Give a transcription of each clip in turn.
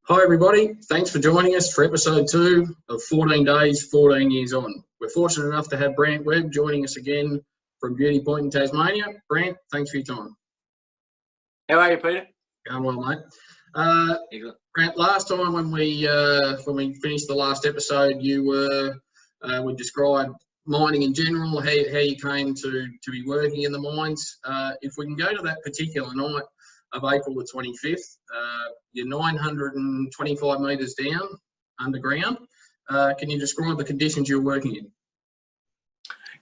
Hi everybody, thanks for joining us for episode 2 of 14 Days, 14 Years On. We're fortunate enough to have Brant Webb joining us again from Beauty Point in Tasmania. Brant, thanks for your time. How are you, Peter? Going well, mate. Brant, last time when we finished the last episode, you would describe mining in general, how you came to be working in the mines. If we can go to that particular night of April the 25th, you're 925 metres down underground. Can you describe the conditions you're working in?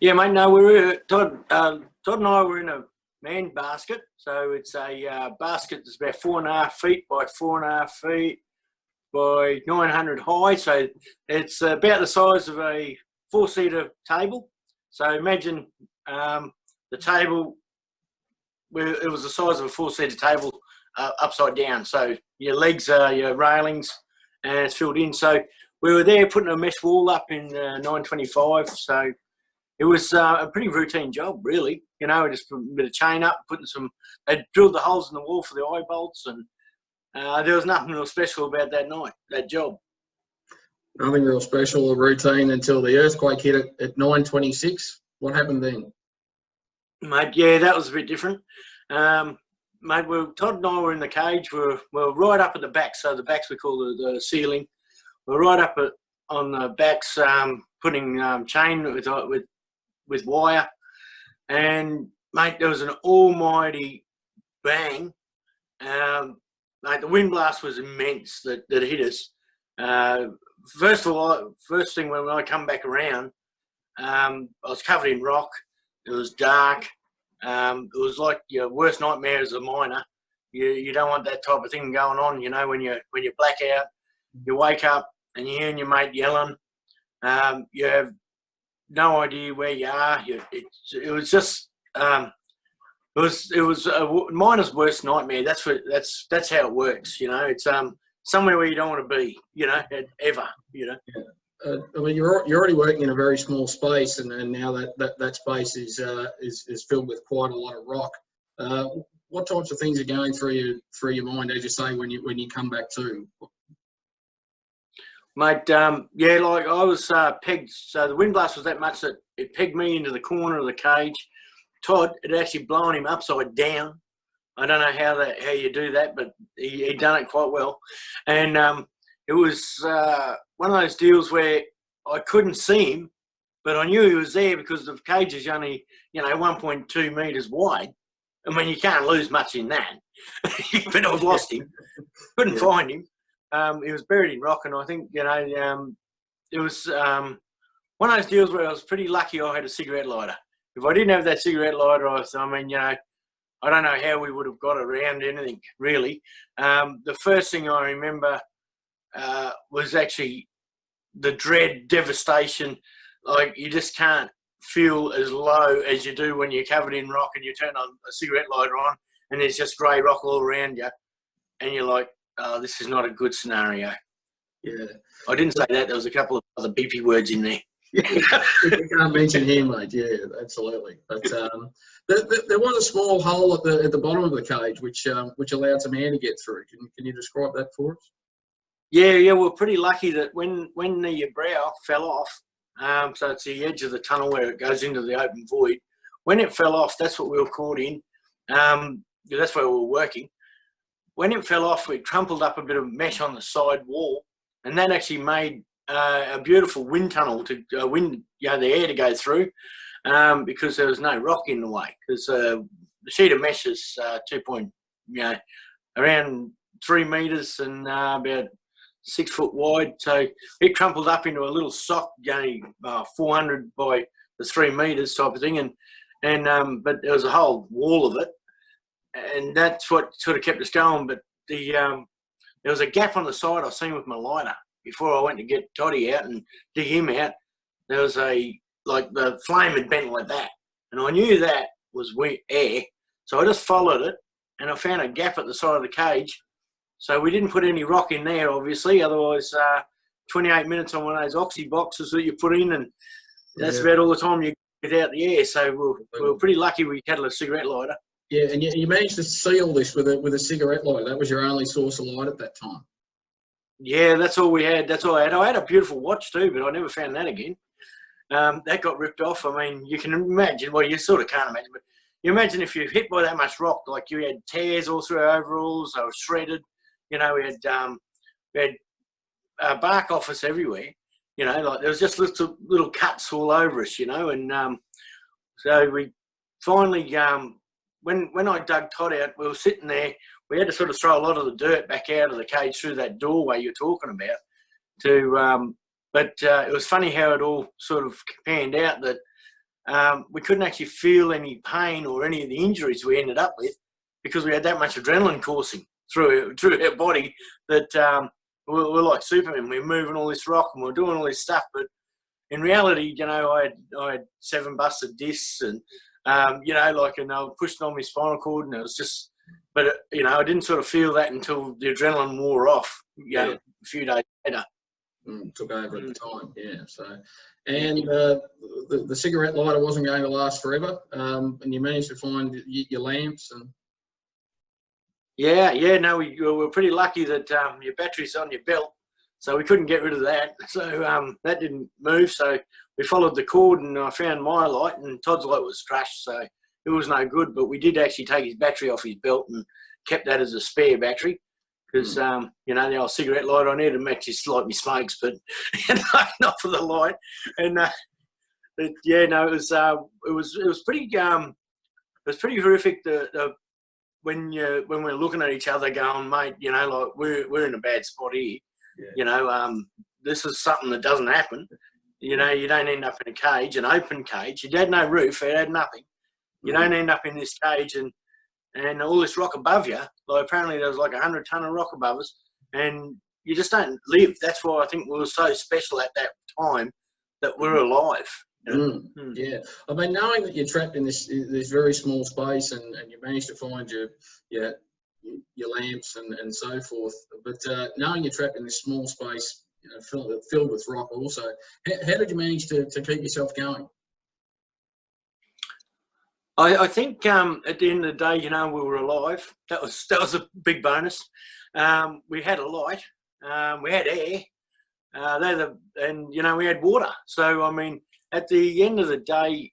Yeah, mate. No, we were Todd and I were in a man basket. So it's a basket that's about 4.5 feet by 4.5 feet by 900 high. So it's about the size of a 4-seater table. So imagine the table. It was the size of a 4-seater table upside down. So your legs are your railings and it's filled in. So we were there putting a mesh wall up in 925. So it was a pretty routine job, really. You know, just put a bit of chain up, they drilled the holes in the wall for the eye bolts, and there was nothing real special about that job. Nothing real special or routine until the earthquake hit at 9:26. What happened then? Mate, yeah, that was a bit different. Mate, Todd and I were in the cage. We were right up at the back. So the backs we call the ceiling. We were right up on the backs, putting chain with wire. And, mate, there was an almighty bang. Mate, the wind blast was immense that hit us. First thing when I come back around, I was covered in rock. It was dark. It was like your worst nightmare as a miner. You don't want that type of thing going on. You know, when you black out, you wake up and you hear your mate yelling. You have no idea where you are. It was just it was a miner's worst nightmare. That's how it works. You know, it's somewhere where you don't want to be. You know, ever. You know. Yeah. I mean, you're already working in a very small space, and now that space is filled with quite a lot of rock. What types of things are going through your mind, as you say, when you come back to? Mate, yeah, like I was pegged. So the wind blast was that much that it pegged me into the corner of the cage. Todd had actually blown him upside down. I don't know how you do that, but he done it quite well, and it was one of those deals where I couldn't see him, but I knew he was there because the cage is only 1.2 metres wide. I mean, you can't lose much in that. But I've lost him. Couldn't find him. He was buried in rock, and I think it was one of those deals where I was pretty lucky I had a cigarette lighter. If I didn't have that cigarette lighter, I don't know how we would have got around anything, really. The first thing I remember was actually the dread, devastation. Like, you just can't feel as low as you do when you're covered in rock and you turn on a cigarette lighter on and there's just grey rock all around you, and you're like, oh, this is not a good scenario. Yeah. I didn't say that. There was a couple of other beepy words in there. You can't mention him, mate. Yeah, absolutely. But there was a small hole at the bottom of the cage which allowed some air to get through. Can you describe that for us? Yeah, we're pretty lucky that when the brow fell off, so it's the edge of the tunnel where it goes into the open void. When it fell off, that's what we were caught in. That's where we were working. When it fell off, we crumpled up a bit of mesh on the side wall, and that actually made a beautiful wind tunnel to the air to go through, because there was no rock in the way. Because the sheet of mesh is around 3 metres and about 6 foot wide. So it crumpled up into a little sock, 400 by the 3 metres type of thing, and but there was a whole wall of it, and that's what sort of kept us going. But there was a gap on the side I seen with my lighter before I went to get Toddy out and dig him out. There was the flame had bent like that, and I knew that was air, so I just followed it, and I found a gap at the side of the cage. So we didn't put any rock in there, obviously. Otherwise, 28 minutes on one of those oxy boxes that you put in, and that's about all the time you get out the air. So we were pretty lucky we had a cigarette lighter. Yeah, and you managed to seal this with a cigarette lighter. That was your only source of light at that time. Yeah, that's all we had. That's all I had. I had a beautiful watch too, but I never found that again. That got ripped off. I mean, you can imagine. Well, you sort of can't imagine, but you imagine if you're hit by that much rock, like you had tears all through our overalls. They were shredded. You know, we had bark off us everywhere. You know, like there was just little cuts all over us. You know, and so we finally, when I dug Todd out, we were sitting there. We had to sort of throw a lot of the dirt back out of the cage through that doorway you're talking about. But it was funny how it all sort of panned out that we couldn't actually feel any pain or any of the injuries we ended up with because we had that much adrenaline coursing through our body that we're like Superman. We're moving all this rock and we're doing all this stuff, but in reality, you know, I had 7 busted discs and you know, like, and I was pushing on my spinal cord, and it was just. But you know, I didn't sort of feel that until the adrenaline wore off. You know, a few days later. Took over at the time, yeah. So, and the cigarette lighter wasn't going to last forever, and you managed to find your lamps and. Yeah. No, we were pretty lucky that your battery's on your belt, so we couldn't get rid of that. So that didn't move. So we followed the cord, and I found my light, and Todd's light was crushed. So. It was no good, but we did actually take his battery off his belt and kept that as a spare battery because, you know, the old cigarette light on it, it actually slightly smokes, but you know, not for the light. And yeah, no, it was pretty horrific. When we're looking at each other, going, mate, you know, like we're in a bad spot here. Yeah. You know, this is something that doesn't happen. You know, you don't end up in a cage, an open cage. It had no roof. It had nothing. You don't end up in this cage and all this rock above you. Like apparently there was like 100 ton of rock above us, and you just don't live. That's why I think we were so special at that time that we're alive. You know? Yeah, I mean, knowing that you're trapped in this very small space and you managed to find your lamps and so forth, but knowing you're trapped in this small space, you know, filled with rock, also, how did you manage to keep yourself going? I think at the end of the day, you know, we were alive. That was a big bonus. We had a light. We had air. And you know, we had water. So I mean, at the end of the day,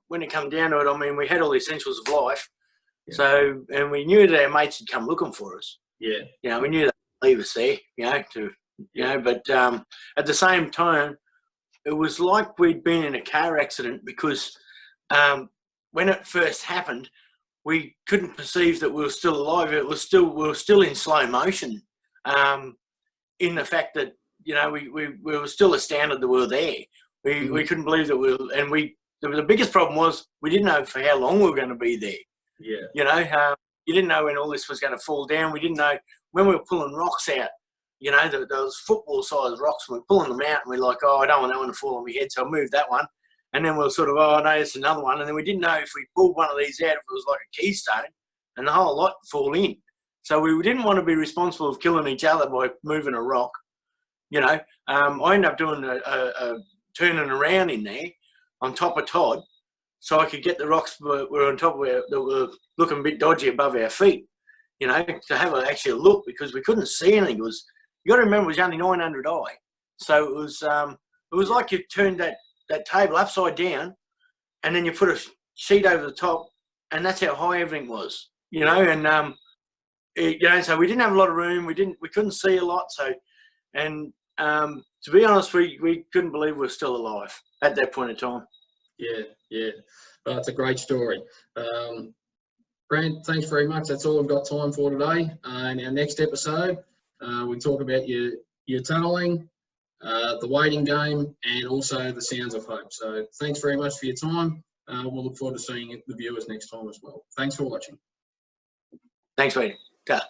when it come down to it, I mean, we had all the essentials of life. Yeah. So, and we knew that our mates would come looking for us. Yeah. You know, we knew they'd leave us there. But at the same time, it was like we'd been in a car accident because. When it first happened, we couldn't perceive that we were still alive. We were still in slow motion. In the fact that, you know, we were still astounded that we were there. We couldn't believe that the biggest problem was we didn't know for how long we were going to be there. Yeah. You know, you didn't know when all this was going to fall down. We didn't know when we were pulling rocks out. You know, those football-sized rocks. And we're pulling them out, and we're like, oh, I don't want that one to fall on my head, so I moved that one. And then we'll sort of, oh, no, it's another one. And then we didn't know if we pulled one of these out, if it was like a keystone, and the whole lot fall in. So we didn't want to be responsible of killing each other by moving a rock. You know, I ended up doing a turning around in there on top of Todd so I could get the rocks that were on top of that were looking a bit dodgy above our feet, you know, to have actually a look because we couldn't see anything. You got to remember, it was only 900i. So it was like you turned that table upside down, and then you put a sheet over the top, and that's how high everything was, you know. And you know, so we didn't have a lot of room. We couldn't see a lot. So, and to be honest, we couldn't believe we were still alive at that point in time. Yeah. Well, it's a great story. Brant, thanks very much. That's all we've got time for today. In our next episode, we talk about your tunnelling, the waiting game, and also the sounds of hope. So thanks very much for your time. We'll look forward to seeing the viewers next time as well. Thanks for watching. Thanks, Wade. Ta.